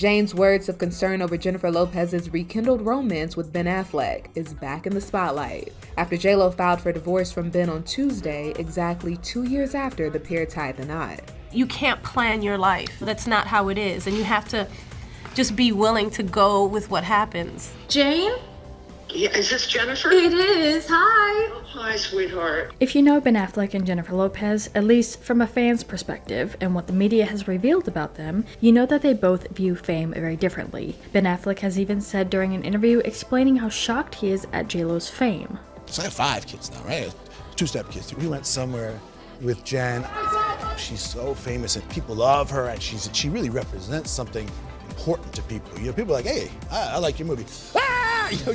Jane's words of concern over Jennifer Lopez's rekindled romance with Ben Affleck is back in the spotlight after J.Lo filed for divorce from Ben on Tuesday, exactly 2 years after the pair tied the knot. You can't plan your life. That's not how it is, and you have to just be willing to go with what happens. Jane? Yeah, is this Jennifer? It is. Hi. Oh, hi, sweetheart. If you know Ben Affleck and Jennifer Lopez, at least from a fan's perspective and what the media has revealed about them, you know that they both view fame very differently. Ben Affleck has even said during an interview explaining how shocked he is at J.Lo's fame. So I have 5 kids now, right? 2-step kids. We went somewhere with Jen. She's so famous and people love her, and she really represents something important to people. You know, people are like, hey, I like your movie.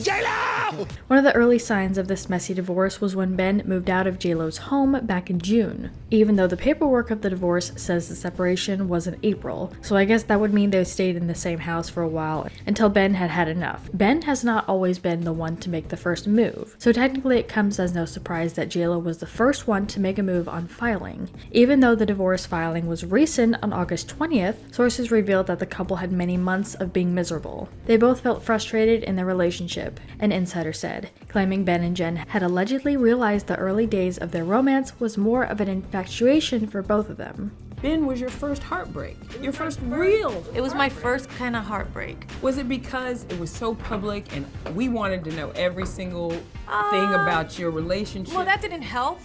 J.Lo! One of the early signs of this messy divorce was when Ben moved out of J.Lo's home back in June, even though the paperwork of the divorce says the separation was in April, so I guess that would mean they stayed in the same house for a while until Ben had had enough. Ben has not always been the one to make the first move, so technically it comes as no surprise that J.Lo was the first one to make a move on filing. Even though the divorce filing was recent on August 20th, sources revealed that the couple had many months of being miserable. They both felt frustrated in their relationship, an insider said, claiming Ben and Jen had allegedly realized the early days of their romance was more of an infatuation for both of them. Ben was your first heartbreak, your first real. It was my first kind of heartbreak. Was it because it was so public and we wanted to know every single thing about your relationship? Well, that didn't help.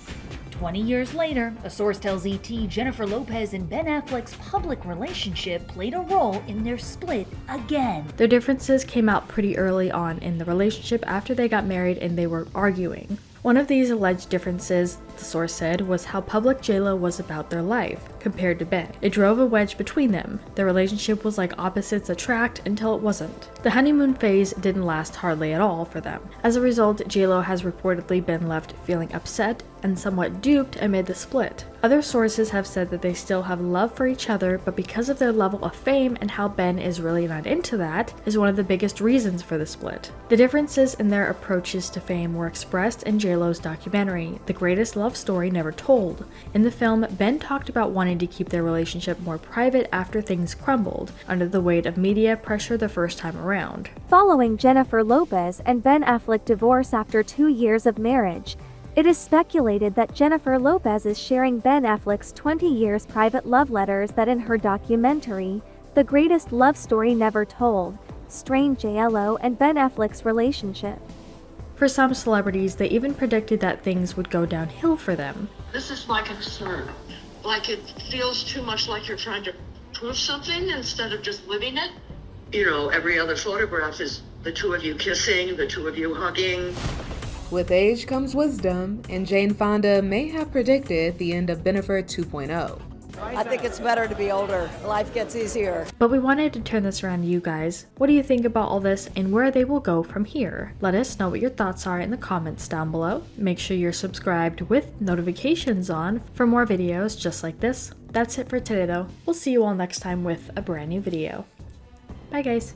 20 years later, a source tells ET Jennifer Lopez and Ben Affleck's public relationship played a role in their split again. Their differences came out pretty early on in the relationship after they got married and they were arguing. One of these alleged differences, the source said, was how public J.Lo was about their life, compared to Ben. It drove a wedge between them. Their relationship was like opposites attract until it wasn't. The honeymoon phase didn't last hardly at all for them. As a result, J.Lo has reportedly been left feeling upset and somewhat duped amid the split. Other sources have said that they still have love for each other, but because of their level of fame and how Ben is really not into that, is one of the biggest reasons for the split. The differences in their approaches to fame were expressed in J.Lo's documentary, The Greatest Love Story Never Told. In the film, Ben talked about wanting to keep their relationship more private after things crumbled, under the weight of media pressure the first time around. Following Jennifer Lopez and Ben Affleck divorce after 2 years of marriage, it is speculated that Jennifer Lopez is sharing Ben Affleck's 20 years private love letters that in her documentary, The Greatest Love Story Never Told, strained J.Lo and Ben Affleck's relationship. For some celebrities, they even predicted that things would go downhill for them. This is my concern. Like it feels too much like you're trying to prove something instead of just living it. You know, every other photograph is the two of you kissing, the two of you hugging. With age comes wisdom, and Jane Fonda may have predicted the end of Bennifer 2.0. I think it's better to be older. Life gets easier. But we wanted to turn this around to you guys. What do you think about all this and where they will go from here? Let us know what your thoughts are in the comments down below. Make sure you're subscribed with notifications on for more videos just like this. That's it for today though. We'll see you all next time with a brand new video. Bye guys.